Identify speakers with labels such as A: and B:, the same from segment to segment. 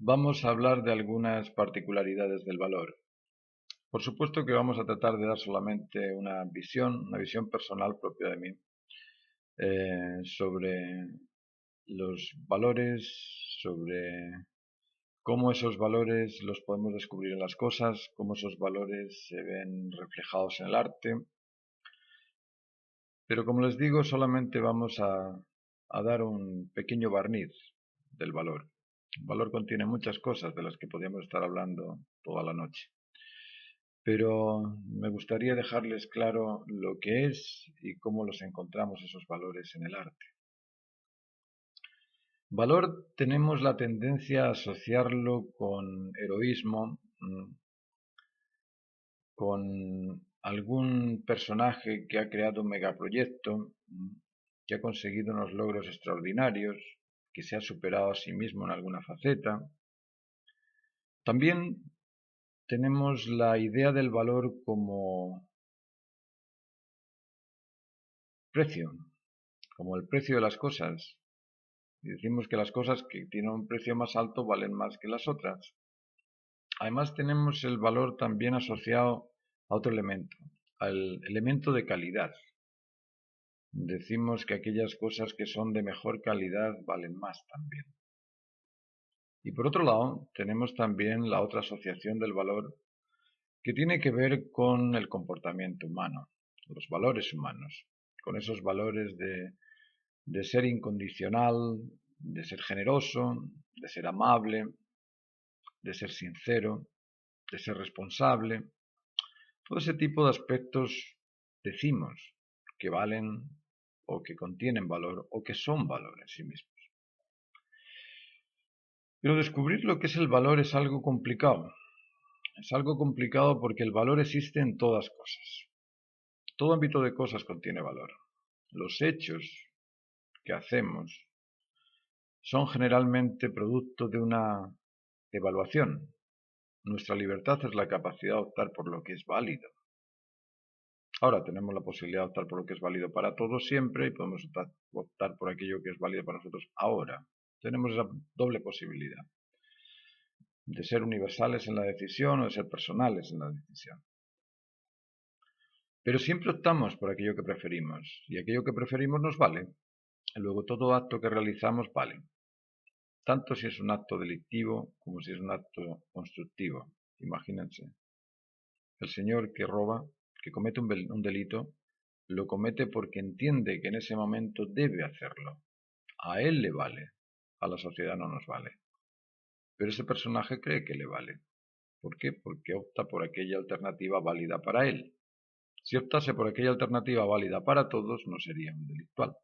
A: Vamos a hablar de algunas particularidades del valor. Por supuesto que vamos a tratar de dar solamente una visión personal propia de mí, sobre los valores, sobre cómo esos valores los podemos descubrir en las cosas, cómo esos valores se ven reflejados en el arte. Pero como les digo, solamente vamos a dar un pequeño barniz del valor. El valor contiene muchas cosas de las que podríamos estar hablando toda la noche. Pero me gustaría dejarles claro lo que es y cómo los encontramos esos valores en el arte. Valor tenemos la tendencia a asociarlo con heroísmo, con algún personaje que ha creado un megaproyecto, que ha conseguido unos logros extraordinarios, que se ha superado a sí mismo en alguna faceta. También tenemos la idea del valor como precio, como el precio de las cosas. Y decimos que las cosas que tienen un precio más alto valen más que las otras. Además tenemos el valor también asociado a otro elemento, al elemento de calidad. Decimos que aquellas cosas que son de mejor calidad valen más también. Y por otro lado, tenemos también la otra asociación del valor que tiene que ver con el comportamiento humano, los valores humanos, con esos valores de ser incondicional, de ser generoso, de ser amable, de ser sincero, de ser responsable. Todo ese tipo de aspectos decimos que valen o que contienen valor o que son valor en sí mismos. Pero descubrir lo que es el valor es algo complicado. Es algo complicado porque el valor existe en todas cosas. Todo ámbito de cosas contiene valor. Los hechos que hacemos son generalmente producto de una evaluación. Nuestra libertad es la capacidad de optar por lo que es válido. Ahora tenemos la posibilidad de optar por lo que es válido para todos siempre y podemos optar por aquello que es válido para nosotros ahora. Tenemos esa doble posibilidad de ser universales en la decisión o de ser personales en la decisión. Pero siempre optamos por aquello que preferimos y aquello que preferimos nos vale. Luego todo acto que realizamos vale, tanto si es un acto delictivo como si es un acto constructivo. Imagínense, el señor que roba, que comete un delito, lo comete porque entiende que en ese momento debe hacerlo. A él le vale, a la sociedad no nos vale. Pero ese personaje cree que le vale. ¿Por qué? Porque opta por aquella alternativa válida para él. Si optase por aquella alternativa válida para todos, no sería un delictual,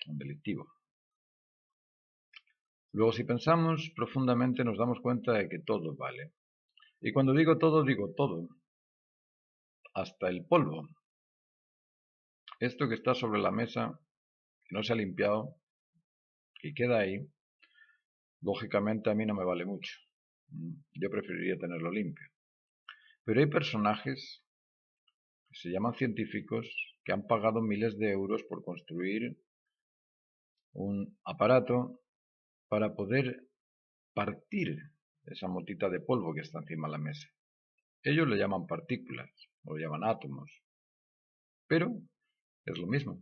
A: un delictivo. Luego, si pensamos profundamente, nos damos cuenta de que todo vale. Y cuando digo todo, hasta el polvo. Esto que está sobre la mesa, que no se ha limpiado, que queda ahí, lógicamente a mí no me vale mucho. Yo preferiría tenerlo limpio. Pero hay personajes que se llaman científicos que han pagado miles de euros por construir un aparato para poder partir esa motita de polvo que está encima de la mesa. Ellos le llaman partículas o le llaman átomos, pero es lo mismo.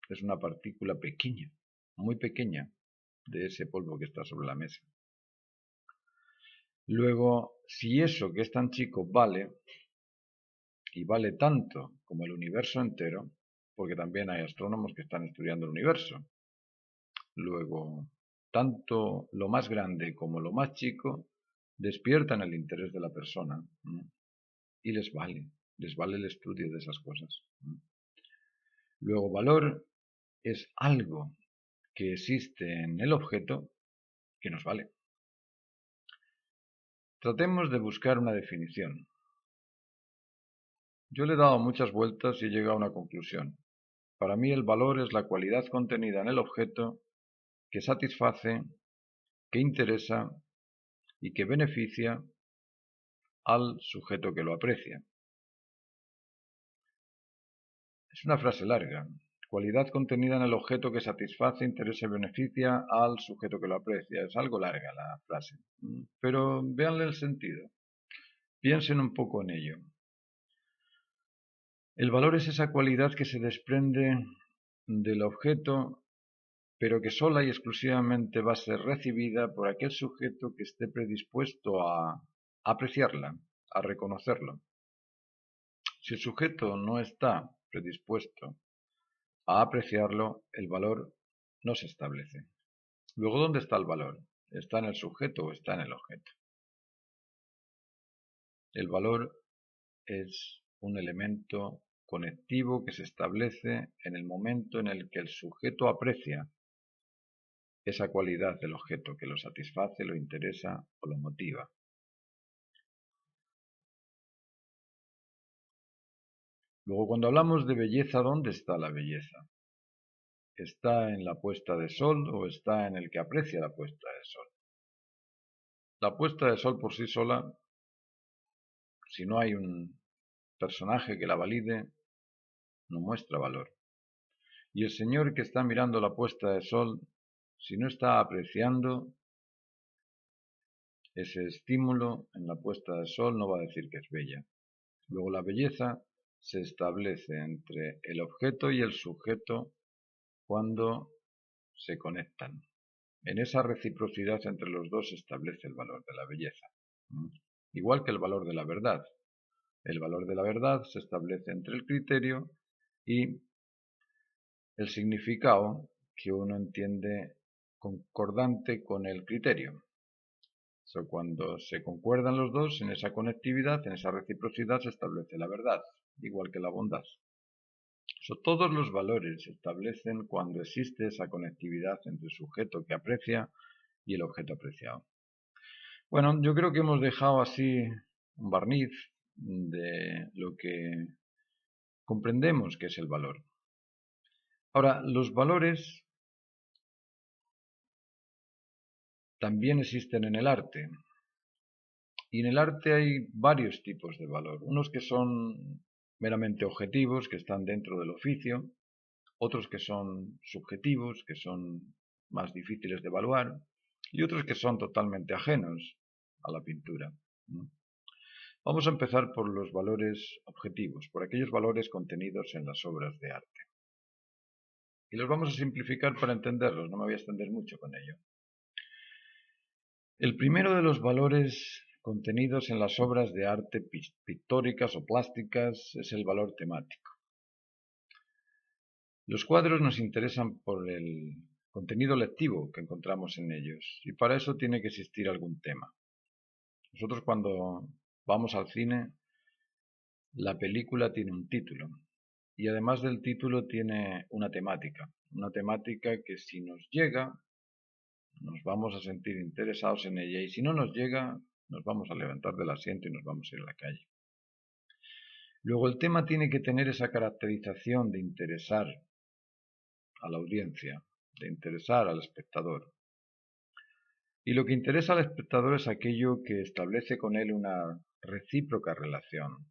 A: Es una partícula pequeña, muy pequeña, de ese polvo que está sobre la mesa. Luego, si eso que es tan chico vale, y vale tanto como el universo entero, porque también hay astrónomos que están estudiando el universo, luego, tanto lo más grande como lo más chico despiertan el interés de la persona, y les vale el estudio de esas cosas. Luego, valor es algo que existe en el objeto que nos vale. Tratemos de buscar una definición. Yo le he dado muchas vueltas y he llegado a una conclusión. Para mí el valor es la cualidad contenida en el objeto que satisface, que interesa y que beneficia al sujeto que lo aprecia. Es una frase larga. cualidad contenida en el objeto que satisface, interesa y beneficia al sujeto que lo aprecia. Es algo larga la frase, pero véanle el sentido. Piensen un poco en ello. El valor es esa cualidad que se desprende del objeto, pero que sola y exclusivamente va a ser recibida por aquel sujeto que esté predispuesto a apreciarla, a reconocerlo. Si el sujeto no está predispuesto a apreciarlo, el valor no se establece. Luego, ¿dónde está el valor? ¿Está en el sujeto o está en el objeto? El valor es un elemento conectivo que se establece en el momento en el que el sujeto aprecia esa cualidad del objeto que lo satisface, lo interesa o lo motiva. Luego, cuando hablamos de belleza, ¿dónde está la belleza? ¿Está en la puesta de sol o está en el que aprecia la puesta de sol? La puesta de sol por sí sola, si no hay un personaje que la valide, no muestra valor. Y el señor que está mirando la puesta de sol, si no está apreciando ese estímulo en la puesta de sol, no va a decir que es bella. Luego, la belleza se establece entre el objeto y el sujeto cuando se conectan. En esa reciprocidad entre los dos se establece el valor de la belleza. Igual que el valor de la verdad. El valor de la verdad se establece entre el criterio y el significado que uno entiende concordante con el criterio. Cuando se concuerdan los dos en esa conectividad, en esa reciprocidad, se establece la verdad, igual que la bondad. Todos los valores se establecen cuando existe esa conectividad entre el sujeto que aprecia y el objeto apreciado. Bueno, yo creo que hemos dejado así un barniz de lo que comprendemos que es el valor. Ahora, los valores también existen en el arte. Y en el arte hay varios tipos de valor. Unos que son meramente objetivos, que están dentro del oficio. Otros que son subjetivos, que son más difíciles de evaluar. Y otros que son totalmente ajenos a la pintura. Vamos a empezar por los valores objetivos, por aquellos valores contenidos en las obras de arte. Y los vamos a simplificar para entenderlos, no me voy a extender mucho con ello. El primero de los valores contenidos en las obras de arte pictóricas o plásticas es el valor temático. Los cuadros nos interesan por el contenido lectivo que encontramos en ellos, y para eso tiene que existir algún tema. Nosotros cuando vamos al cine, la película tiene un título, y además del título tiene una temática que si nos llega, nos vamos a sentir interesados en ella, y si no nos llega, nos vamos a levantar del asiento y nos vamos a ir a la calle. Luego, el tema tiene que tener esa caracterización de interesar a la audiencia, de interesar al espectador. Y lo que interesa al espectador es aquello que establece con él una recíproca relación,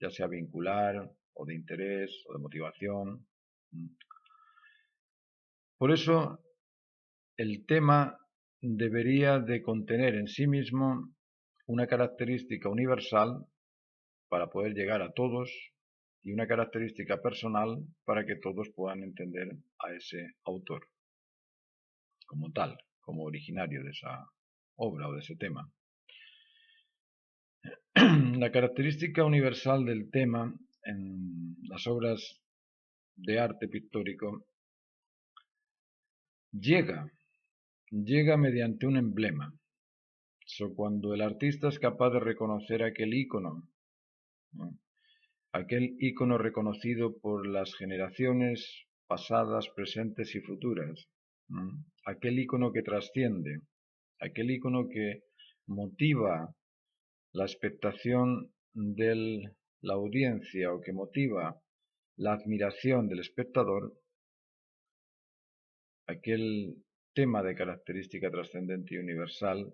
A: ya sea vincular, o de interés, o de motivación. Por eso, el tema debería de contener en sí mismo una característica universal para poder llegar a todos y una característica personal para que todos puedan entender a ese autor como tal, como originario de esa obra o de ese tema. La característica universal del tema en las obras de arte pictórico llega mediante un emblema. Cuando el artista es capaz de reconocer aquel ícono, ¿no? Aquel ícono reconocido por las generaciones pasadas, presentes y futuras, ¿no? Aquel ícono que trasciende, aquel ícono que motiva la expectación de la audiencia o que motiva la admiración del espectador, aquel tema de característica trascendente y universal,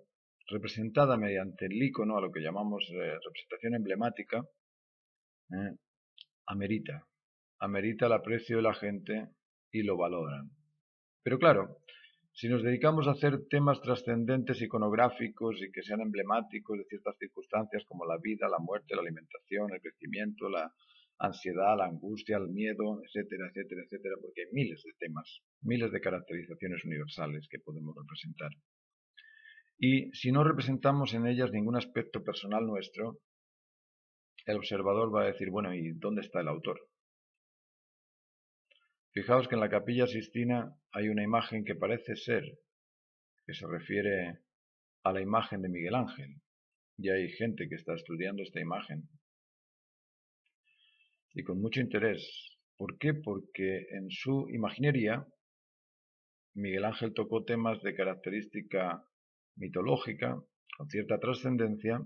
A: representada mediante el ícono, a lo que llamamos representación emblemática, amerita amerita el aprecio de la gente y lo valoran. Pero claro, si nos dedicamos a hacer temas trascendentes iconográficos y que sean emblemáticos de ciertas circunstancias como la vida, la muerte, la alimentación, el crecimiento, la ansiedad, la angustia, el miedo, etcétera, etcétera, etcétera, porque hay miles de temas, miles de caracterizaciones universales que podemos representar. Y si no representamos en ellas ningún aspecto personal nuestro, el observador va a decir, bueno, ¿y dónde está el autor? Fijaos que en la Capilla Sixtina hay una imagen que parece ser que se refiere a la imagen de Miguel Ángel. Y hay gente que está estudiando esta imagen y con mucho interés. ¿Por qué? Porque en su imaginería Miguel Ángel tocó temas de característica mitológica, con cierta trascendencia,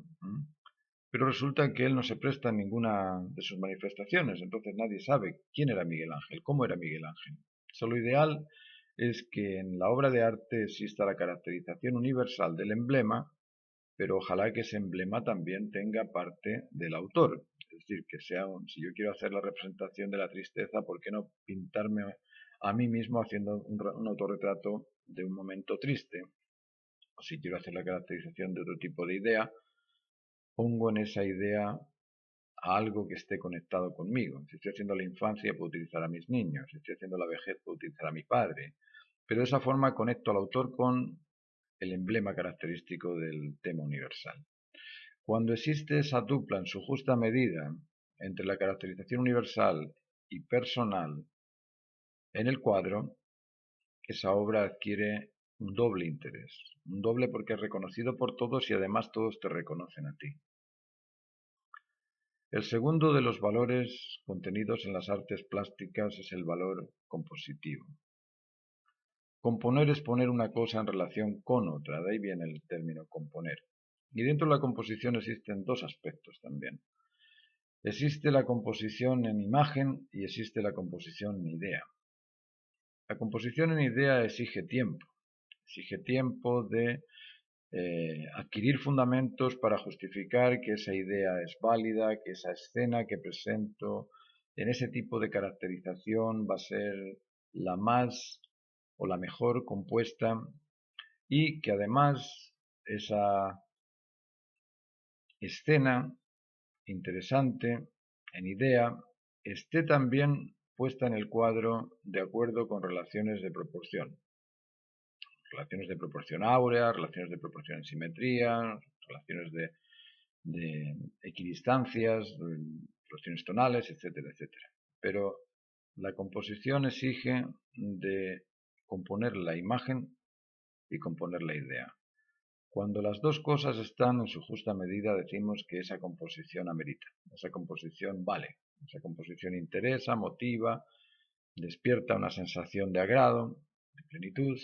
A: pero resulta que él no se presta en ninguna de sus manifestaciones, entonces nadie sabe quién era Miguel Ángel, cómo era Miguel Ángel. Lo ideal es que en la obra de arte exista la caracterización universal del emblema, pero ojalá que ese emblema también tenga parte del autor. Es decir, que sea si yo quiero hacer la representación de la tristeza, ¿por qué no pintarme a mí mismo haciendo un autorretrato de un momento triste? O si quiero hacer la caracterización de otro tipo de idea, pongo en esa idea a algo que esté conectado conmigo. Si estoy haciendo la infancia, puedo utilizar a mis niños. Si estoy haciendo la vejez, puedo utilizar a mi padre. Pero de esa forma conecto al autor con el emblema característico del tema universal. Cuando existe esa dupla en su justa medida entre la caracterización universal y personal en el cuadro, esa obra adquiere un doble interés. Un doble porque es reconocido por todos y además todos te reconocen a ti. El segundo de los valores contenidos en las artes plásticas es el valor compositivo. Componer es poner una cosa en relación con otra, de ahí viene el término componer. Y dentro de la composición existen dos aspectos también. Existe la composición en imagen y existe la composición en idea. La composición en idea exige tiempo de adquirir fundamentos para justificar que esa idea es válida, que esa escena que presento en ese tipo de caracterización va a ser la más o la mejor compuesta y que además esa escena interesante en idea esté también puesta en el cuadro de acuerdo con relaciones de proporción. Relaciones de proporción áurea, relaciones de proporción en simetría, relaciones de equidistancias, relaciones tonales, etcétera, etcétera. Pero la composición exige de componer la imagen y componer la idea. Cuando las dos cosas están en su justa medida, decimos que esa composición amerita, esa composición vale, esa composición interesa, motiva, despierta una sensación de agrado, de plenitud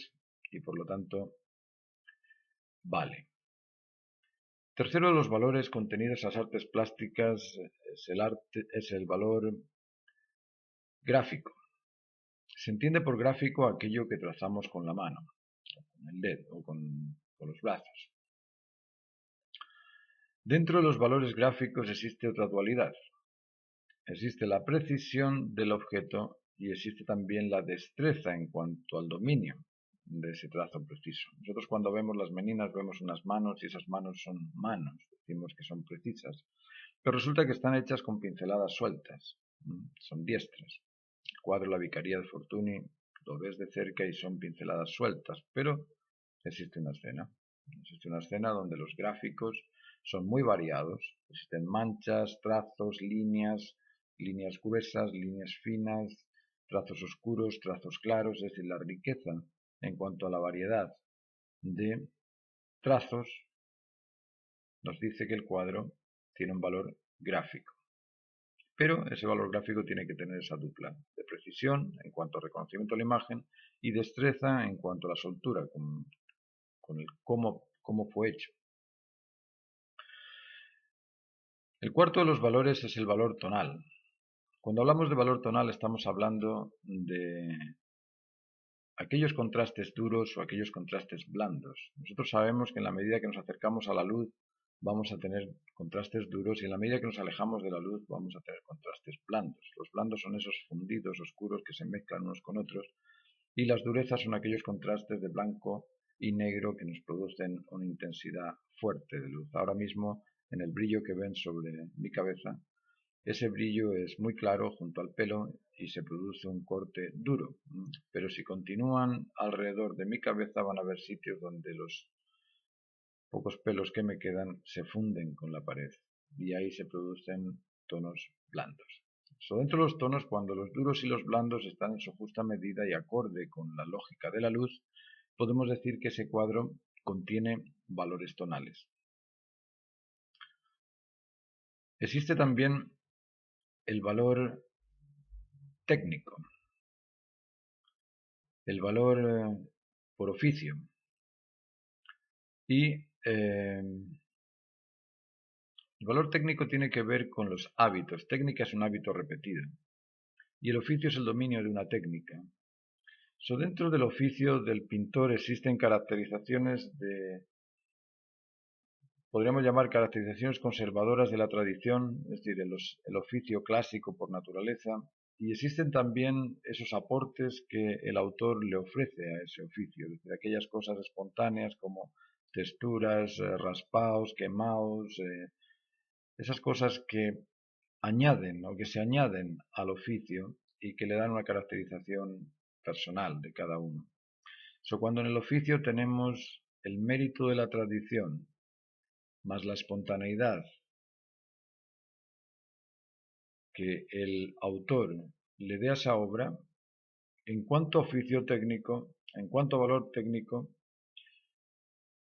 A: y por lo tanto vale. Tercero de los valores contenidos en las artes plásticas es el valor gráfico. Se entiende por gráfico aquello que trazamos con la mano, con el dedo o con los brazos. Dentro de los valores gráficos existe otra dualidad. Existe la precisión del objeto y existe también la destreza en cuanto al dominio de ese trazo preciso. Nosotros cuando vemos las meninas vemos unas manos y esas manos son manos, decimos que son precisas, pero resulta que están hechas con pinceladas sueltas, son diestras. El cuadro La Vicaría de Fortuny lo ves de cerca y son pinceladas sueltas, pero existe una escena. Existe una escena donde los gráficos son muy variados. Existen manchas, trazos, líneas gruesas, líneas finas, trazos oscuros, trazos claros, es decir, la riqueza en cuanto a la variedad de trazos nos dice que el cuadro tiene un valor gráfico. Pero ese valor gráfico tiene que tener esa dupla de precisión en cuanto al reconocimiento de la imagen y destreza en cuanto a la soltura, con el cómo fue hecho. El cuarto de los valores es el valor tonal. Cuando hablamos de valor tonal estamos hablando de aquellos contrastes duros o aquellos contrastes blandos. Nosotros sabemos que en la medida que nos acercamos a la luz vamos a tener contrastes duros y en la medida que nos alejamos de la luz vamos a tener contrastes blandos. Los blandos son esos fundidos oscuros que se mezclan unos con otros y las durezas son aquellos contrastes de blanco y negro que nos producen una intensidad fuerte de luz. Ahora mismo, en el brillo que ven sobre mi cabeza, ese brillo es muy claro junto al pelo y se produce un corte duro. Pero si continúan alrededor de mi cabeza van a haber sitios donde los pocos pelos que me quedan se funden con la pared y ahí se producen tonos blandos. Dentro de los tonos, cuando los duros y los blandos están en su justa medida y acorde con la lógica de la luz, podemos decir que ese cuadro contiene valores tonales. Existe también el valor técnico, el valor por oficio y el valor técnico tiene que ver con los hábitos. Técnica es un hábito repetido y el oficio es el dominio de una técnica. Dentro del oficio del pintor existen caracterizaciones podríamos llamar caracterizaciones conservadoras de la tradición, es decir, el oficio clásico por naturaleza, y existen también esos aportes que el autor le ofrece a ese oficio, es decir, aquellas cosas espontáneas como texturas, raspados, quemados, esas cosas que añaden o que se añaden al oficio y que le dan una caracterización personal de cada uno. Cuando en el oficio tenemos el mérito de la tradición más la espontaneidad que el autor le dé a esa obra, en cuanto a oficio técnico, en cuanto a valor técnico,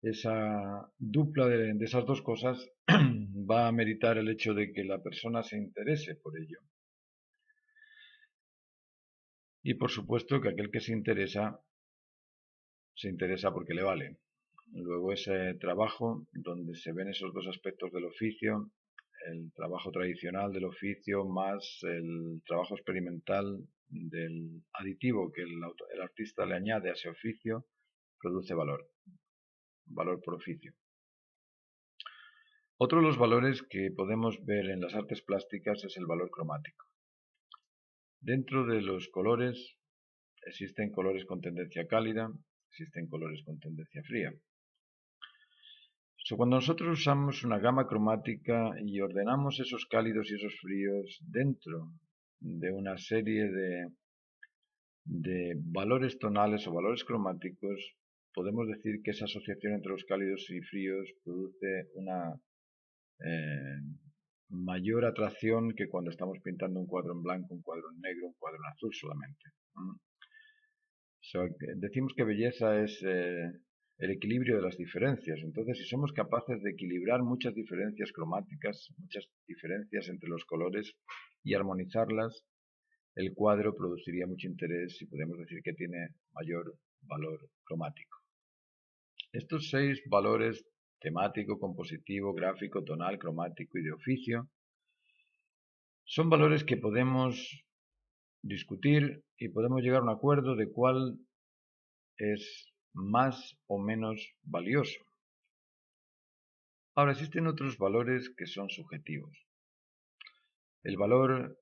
A: esa dupla de esas dos cosas va a meritar el hecho de que la persona se interese por ello. Y por supuesto que aquel que se interesa porque le vale. Luego ese trabajo donde se ven esos dos aspectos del oficio, el trabajo tradicional del oficio más el trabajo experimental del aditivo que el artista le añade a ese oficio, produce valor por oficio. Otro de los valores que podemos ver en las artes plásticas es el valor cromático. Dentro de los colores existen colores con tendencia cálida, existen colores con tendencia fría. Cuando nosotros usamos una gama cromática y ordenamos esos cálidos y esos fríos dentro de una serie de valores tonales o valores cromáticos, podemos decir que esa asociación entre los cálidos y fríos produce una mayor atracción que cuando estamos pintando un cuadro en blanco, un cuadro en negro, un cuadro en azul solamente. Decimos que belleza es el equilibrio de las diferencias. Entonces, si somos capaces de equilibrar muchas diferencias cromáticas, muchas diferencias entre los colores y armonizarlas, el cuadro produciría mucho interés y podemos decir que tiene mayor valor cromático. Estos 6 valores, temático, compositivo, gráfico, tonal, cromático y de oficio, son valores que podemos discutir y podemos llegar a un acuerdo de cuál es más o menos valioso. Ahora, existen otros valores que son subjetivos. El valor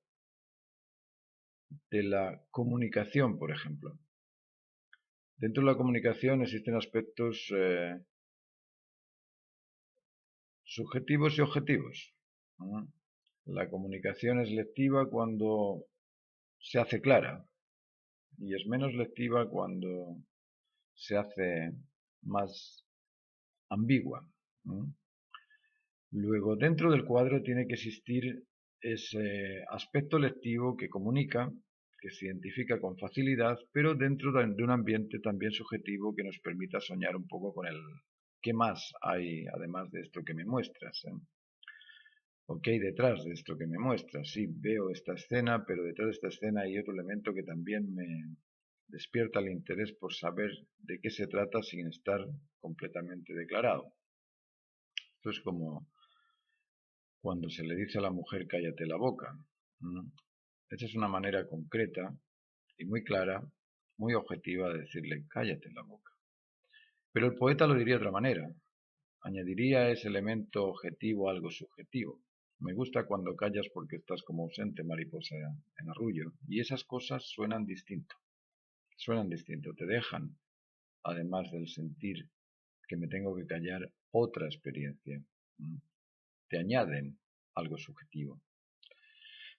A: de la comunicación, por ejemplo. Dentro de la comunicación existen aspectos subjetivos y objetivos. La comunicación es lectiva cuando se hace clara y es menos lectiva cuando se hace más ambigua. Luego, dentro del cuadro tiene que existir ese aspecto lectivo que comunica, que se identifica con facilidad, pero dentro de un ambiente también subjetivo que nos permita soñar un poco con el qué más hay además de esto que me muestras. ¿O qué hay detrás de esto que me muestras? Sí, veo esta escena, pero detrás de esta escena hay otro elemento que también me despierta el interés por saber de qué se trata sin estar completamente declarado. Esto es como cuando se le dice a la mujer cállate la boca. Esa es una manera concreta y muy clara, muy objetiva de decirle cállate la boca. Pero el poeta lo diría de otra manera. Añadiría ese elemento objetivo a algo subjetivo. Me gusta cuando callas porque estás como ausente, mariposa en arrullo. Y esas cosas suenan distinto. Suenan distinto. Te dejan, además del sentir que me tengo que callar, otra experiencia. Te añaden algo subjetivo.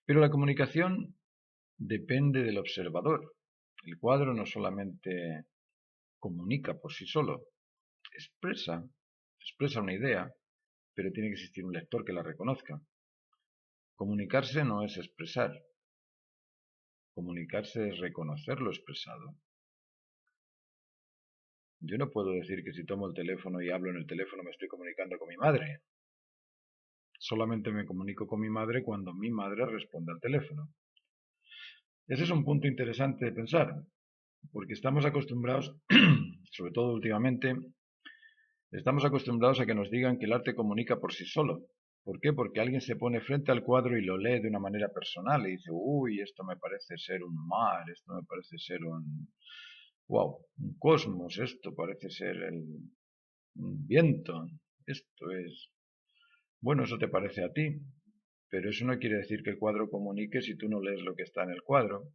A: Pero la comunicación depende del observador. El cuadro no solamente comunica por sí solo, expresa una idea, pero tiene que existir un lector que la reconozca. Comunicarse no es expresar, comunicarse es reconocer lo expresado. Yo no puedo decir que si tomo el teléfono y hablo en el teléfono me estoy comunicando con mi madre. Solamente me comunico con mi madre cuando mi madre responde al teléfono. Ese es un punto interesante de pensar, porque estamos acostumbrados, sobre todo últimamente, estamos acostumbrados a que nos digan que el arte comunica por sí solo. ¿Por qué? Porque alguien se pone frente al cuadro y lo lee de una manera personal y dice, uy, esto me parece ser un mar, esto me parece ser un cosmos, esto parece ser un viento, esto es... Bueno, eso te parece a ti, pero eso no quiere decir que el cuadro comunique si tú no lees lo que está en el cuadro.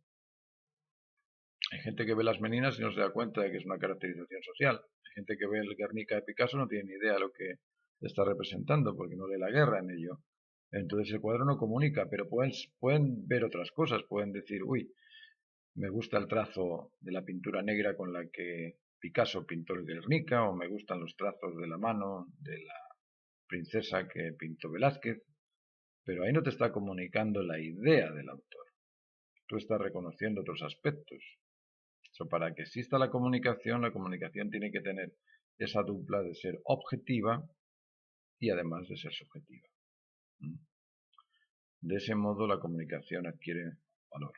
A: Hay gente que ve las Meninas y no se da cuenta de que es una caracterización social. Hay gente que ve el Guernica de Picasso y no tiene ni idea de lo que está representando porque no lee la guerra en ello. Entonces el cuadro no comunica, pero pueden ver otras cosas. Pueden decir, uy, me gusta el trazo de la pintura negra con la que Picasso pintó el Guernica, o me gustan los trazos de la mano de la princesa que pintó Velázquez. Pero ahí no te está comunicando la idea del autor. Tú estás reconociendo otros aspectos. Para que exista la comunicación tiene que tener esa dupla de ser objetiva y además de ser subjetiva. De ese modo la comunicación adquiere valor.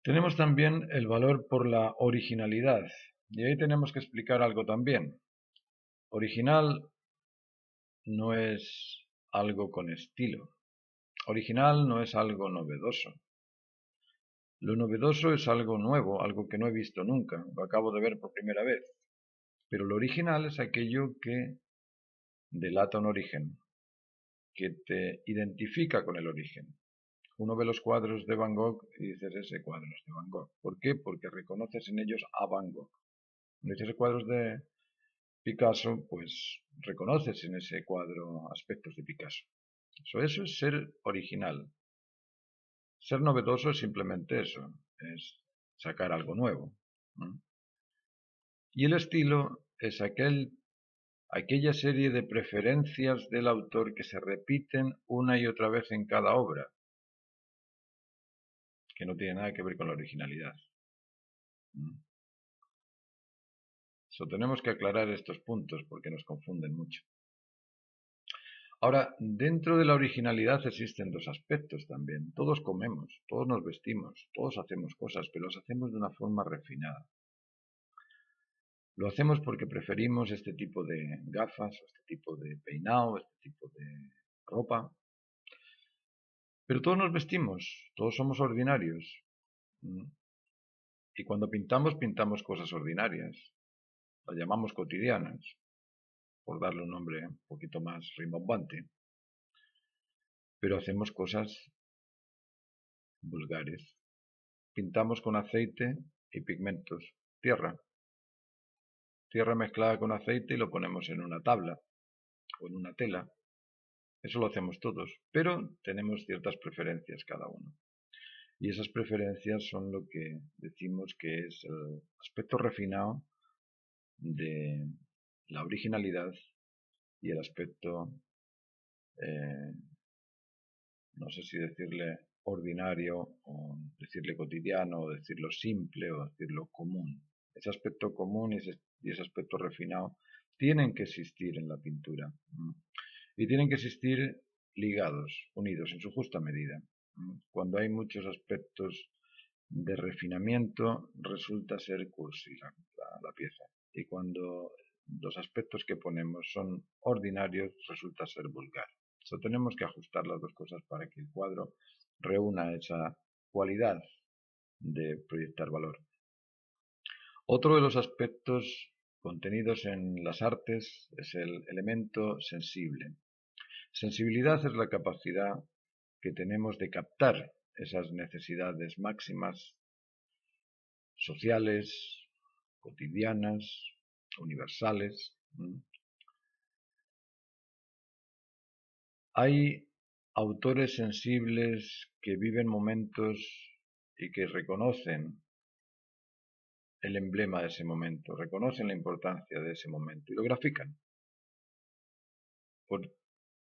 A: Tenemos también el valor por la originalidad. Y ahí tenemos que explicar algo también. Original no es algo con estilo. Original no es algo novedoso. Lo novedoso es algo nuevo, algo que no he visto nunca, lo acabo de ver por primera vez. Pero lo original es aquello que delata un origen, que te identifica con el origen. Uno ve los cuadros de Van Gogh y dices, ese cuadro es de Van Gogh. ¿Por qué? Porque reconoces en ellos a Van Gogh. Cuando dices cuadros de Picasso, pues reconoces en ese cuadro aspectos de Picasso. Eso es ser original. Ser novedoso es simplemente eso, es sacar algo nuevo. Y el estilo es aquella serie de preferencias del autor que se repiten una y otra vez en cada obra, que no tiene nada que ver con la originalidad. Tenemos que aclarar estos puntos porque nos confunden mucho. Ahora, dentro de la originalidad existen dos aspectos también. Todos comemos, todos nos vestimos, todos hacemos cosas, pero las hacemos de una forma refinada. Lo hacemos porque preferimos este tipo de gafas, este tipo de peinado, este tipo de ropa. Pero todos nos vestimos, todos somos ordinarios. Y cuando pintamos cosas ordinarias. Las llamamos cotidianas, por darle un nombre un poquito más rimbombante. Pero hacemos cosas vulgares. Pintamos con aceite y pigmentos, tierra. Tierra mezclada con aceite y lo ponemos en una tabla o en una tela. Eso lo hacemos todos, pero tenemos ciertas preferencias cada uno. Y esas preferencias son lo que decimos que es el aspecto refinado de la originalidad y el aspecto, no sé si decirle ordinario o decirle cotidiano o decirlo simple o decirlo común. Ese aspecto común y ese aspecto refinado tienen que existir en la pintura y tienen que existir ligados, unidos en su justa medida. Cuando hay muchos aspectos de refinamiento resulta ser cursi la pieza, y cuando los aspectos que ponemos son ordinarios resulta ser vulgar. Tenemos que ajustar las dos cosas para que el cuadro reúna esa cualidad de proyectar valor. Otro de los aspectos contenidos en las artes es el elemento sensible. Sensibilidad es la capacidad que tenemos de captar esas necesidades máximas sociales, cotidianas, universales. Hay autores sensibles que viven momentos y que reconocen el emblema de ese momento, reconocen la importancia de ese momento y lo grafican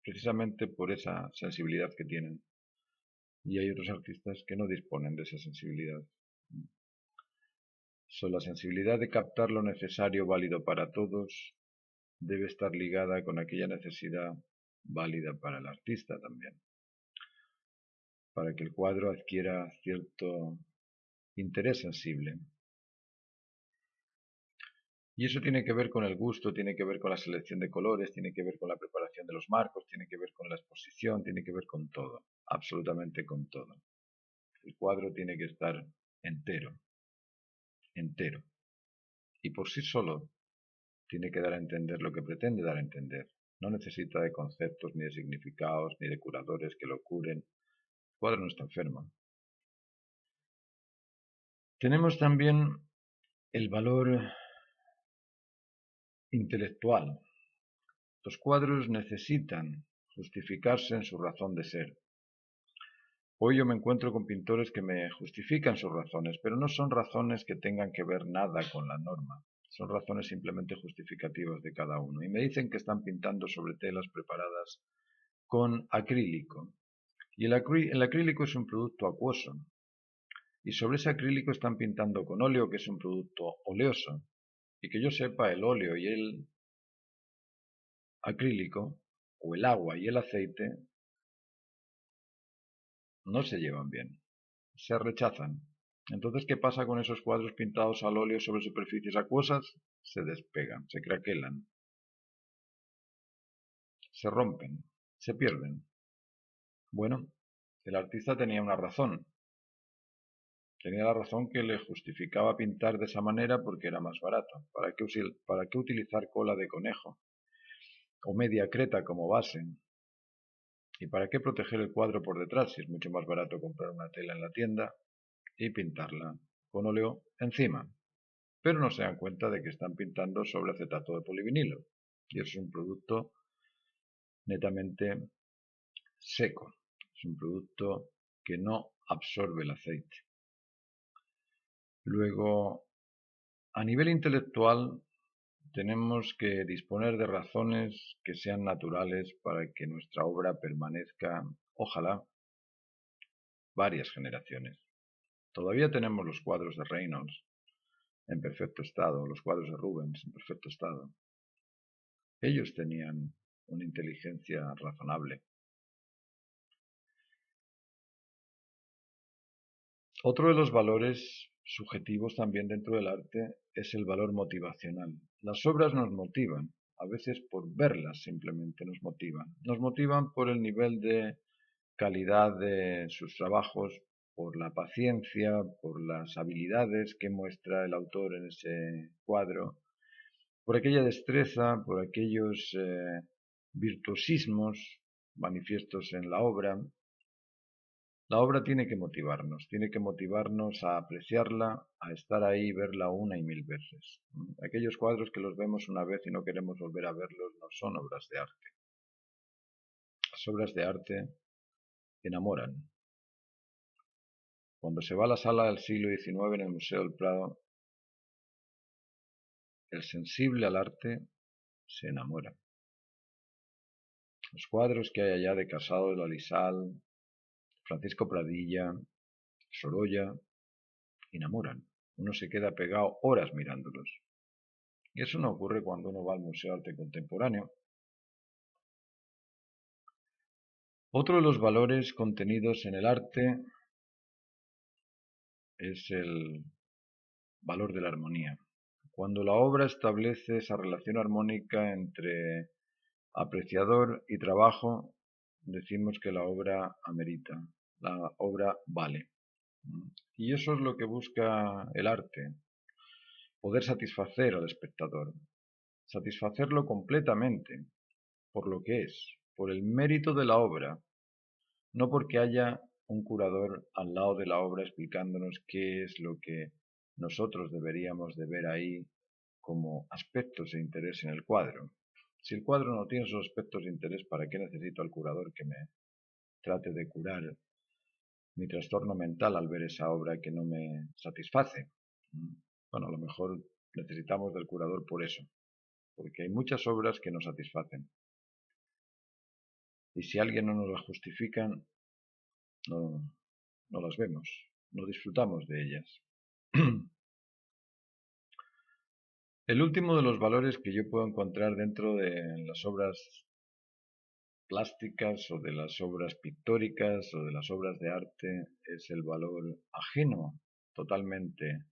A: precisamente por esa sensibilidad que tienen. Y hay otros artistas que no disponen de esa sensibilidad. La sensibilidad de captar lo necesario válido para todos debe estar ligada con aquella necesidad válida para el artista también, para que el cuadro adquiera cierto interés sensible. Y eso tiene que ver con el gusto, tiene que ver con la selección de colores, tiene que ver con la preparación de los marcos, tiene que ver con la exposición, tiene que ver con todo, absolutamente con todo. El cuadro tiene que estar entero, entero. Y por sí solo tiene que dar a entender lo que pretende dar a entender. No necesita de conceptos, ni de significados, ni de curadores que lo curen. El cuadro no está enfermo. Tenemos también el valor intelectual. Los cuadros necesitan justificarse en su razón de ser. Hoy yo me encuentro con pintores que me justifican sus razones, pero no son razones que tengan que ver nada con la norma. Son razones simplemente justificativas de cada uno. Y me dicen que están pintando sobre telas preparadas con acrílico. Y el acrílico es un producto acuoso. Y sobre ese acrílico están pintando con óleo, que es un producto oleoso. Y que yo sepa, el óleo y el acrílico, o el agua y el aceite, no se llevan bien, se rechazan. Entonces, ¿qué pasa con esos cuadros pintados al óleo sobre superficies acuosas? Se despegan, se craquelan, se rompen, se pierden. Bueno, el artista tenía una razón. Tenía la razón que le justificaba pintar de esa manera porque era más barato. ¿Para qué utilizar cola de conejo? O media creta como base. ¿Y para qué proteger el cuadro por detrás si es mucho más barato comprar una tela en la tienda y pintarla con óleo encima? Pero no se dan cuenta de que están pintando sobre acetato de polivinilo. Y es un producto netamente seco. Es un producto que no absorbe el aceite. Luego, a nivel intelectual, tenemos que disponer de razones que sean naturales para que nuestra obra permanezca, ojalá, varias generaciones. Todavía tenemos los cuadros de Reynolds en perfecto estado, los cuadros de Rubens en perfecto estado. Ellos tenían una inteligencia razonable. Otro de los valores subjetivos también dentro del arte es el valor motivacional. Las obras nos motivan, a veces por verlas simplemente nos motivan. Nos motivan por el nivel de calidad de sus trabajos, por la paciencia, por las habilidades que muestra el autor en ese cuadro, por aquella destreza, por aquellos virtuosismos manifiestos en la obra. La obra tiene que motivarnos a apreciarla, a estar ahí y verla una y mil veces. Aquellos cuadros que los vemos una vez y no queremos volver a verlos no son obras de arte. Las obras de arte enamoran. Cuando se va a la sala del siglo XIX en el Museo del Prado, el sensible al arte se enamora. Los cuadros que hay allá de Casado de la Lisal, Francisco Pradilla, Sorolla, enamoran. Uno se queda pegado horas mirándolos. Y eso no ocurre cuando uno va al Museo de Arte Contemporáneo. Otro de los valores contenidos en el arte es el valor de la armonía. Cuando la obra establece esa relación armónica entre apreciador y trabajo, decimos que la obra amerita, la obra vale. Y eso es lo que busca el arte. poder satisfacer al espectador, satisfacerlo completamente por lo que es, por el mérito de la obra, no porque haya un curador al lado de la obra explicándonos qué es lo que nosotros deberíamos de ver ahí como aspectos de interés en el cuadro. Si el cuadro no tiene esos aspectos de interés, ¿para qué necesito al curador que me trate de curar mi trastorno mental al ver esa obra que no me satisface? Bueno, a lo mejor necesitamos del curador por eso, porque hay muchas obras que nos satisfacen. Y si alguien no nos las justifica, no, no las vemos, no disfrutamos de ellas. El último de los valores que yo puedo encontrar dentro de las obras plásticas o de las obras pictóricas o de las obras de arte es el valor ajeno totalmente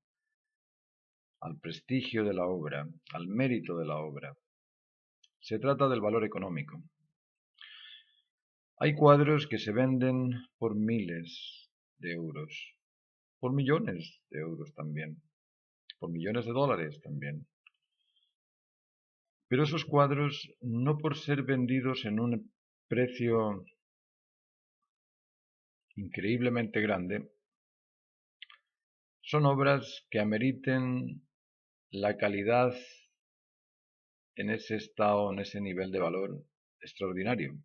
A: al prestigio de la obra, al mérito de la obra. Se trata del valor económico. Hay cuadros que se venden por miles de euros, por millones de euros también, por millones de dólares también. Pero esos cuadros, no por ser vendidos en un precio increíblemente grande, son obras que ameriten la calidad en ese estado, en ese nivel de valor extraordinario.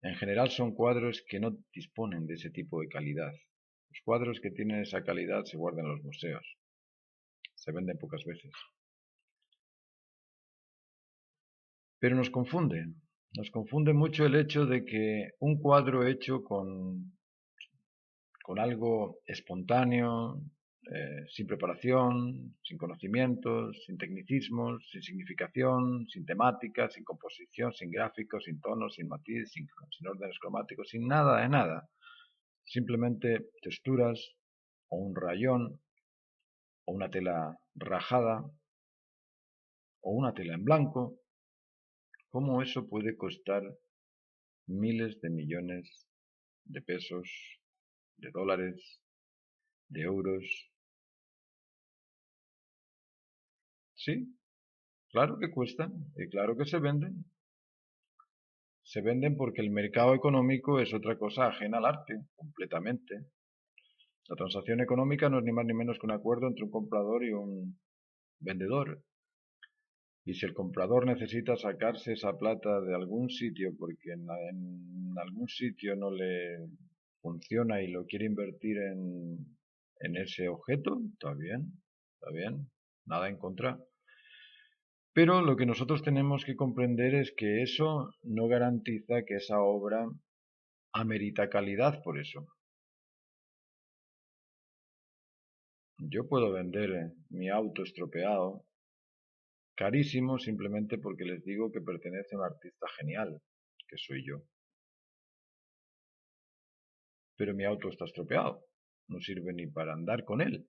A: En general son cuadros que no disponen de ese tipo de calidad. Los cuadros que tienen esa calidad se guardan en los museos. Se venden pocas veces. Pero nos confunde mucho el hecho de que un cuadro hecho con algo espontáneo, sin preparación, sin conocimientos, sin tecnicismos, sin significación, sin temática, sin composición, sin gráficos, sin tonos, sin matiz, sin órdenes cromáticos, sin nada de nada. Simplemente texturas o un rayón o una tela rajada o una tela en blanco. ¿Cómo eso puede costar miles de millones de pesos, de dólares, de euros? Sí, claro que cuestan y claro que se venden. Se venden porque el mercado económico es otra cosa ajena al arte, completamente. La transacción económica no es ni más ni menos que un acuerdo entre un comprador y un vendedor. Y si el comprador necesita sacarse esa plata de algún sitio porque en algún sitio no le funciona y lo quiere invertir en ese objeto, está bien, nada en contra. Pero lo que nosotros tenemos que comprender es que eso no garantiza que esa obra amerita calidad por eso. Yo puedo vender mi auto estropeado carísimo simplemente porque les digo que pertenece a un artista genial, que soy yo. Pero mi auto está estropeado, no sirve ni para andar con él.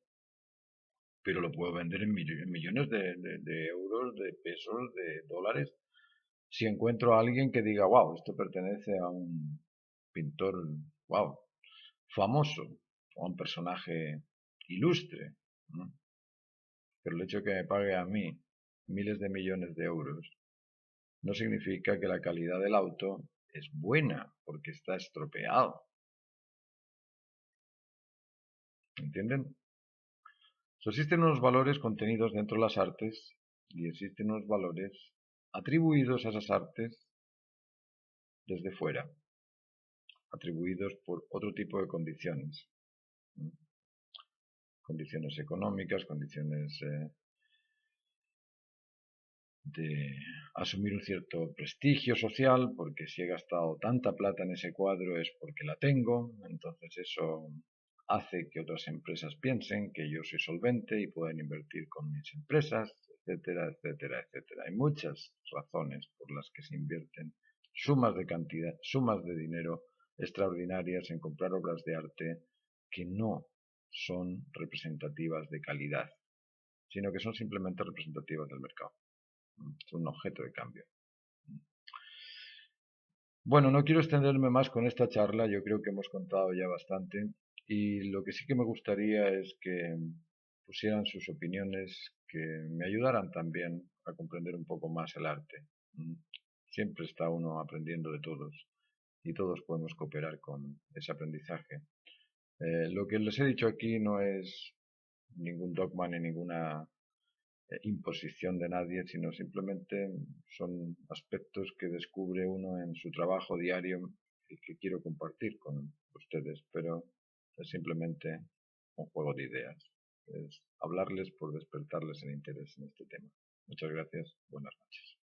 A: Pero lo puedo vender en millones de euros, de pesos, de dólares. Si encuentro a alguien que diga, wow, esto pertenece a un pintor, wow, famoso, o a un personaje ilustre, ¿no? Pero el hecho de que me pague a mí miles de millones de euros no significa que la calidad del auto es buena porque está estropeado. ¿Entienden? Existen unos valores contenidos dentro de las artes y existen unos valores atribuidos a esas artes desde fuera, atribuidos por otro tipo de condiciones. Condiciones económicas, condiciones de asumir un cierto prestigio social, porque si he gastado tanta plata en ese cuadro es porque la tengo, entonces eso hace que otras empresas piensen que yo soy solvente y pueden invertir con mis empresas, etcétera, etcétera, etcétera. Hay muchas razones por las que se invierten sumas de cantidad, sumas de dinero extraordinarias en comprar obras de arte que no son representativas de calidad, sino que son simplemente representativas del mercado. Es un objeto de cambio. Bueno, no quiero extenderme más con esta charla, yo creo que hemos contado ya bastante. Y lo que sí que me gustaría es que pusieran sus opiniones, que me ayudaran también a comprender un poco más el arte. Mm. Siempre está uno aprendiendo de todos y todos podemos cooperar con ese aprendizaje. Lo que les he dicho aquí no es ningún dogma ni ninguna imposición de nadie, sino simplemente son aspectos que descubre uno en su trabajo diario y que quiero compartir con ustedes, pero es simplemente un juego de ideas. Es hablarles por despertarles el interés en este tema. Muchas gracias. Buenas noches.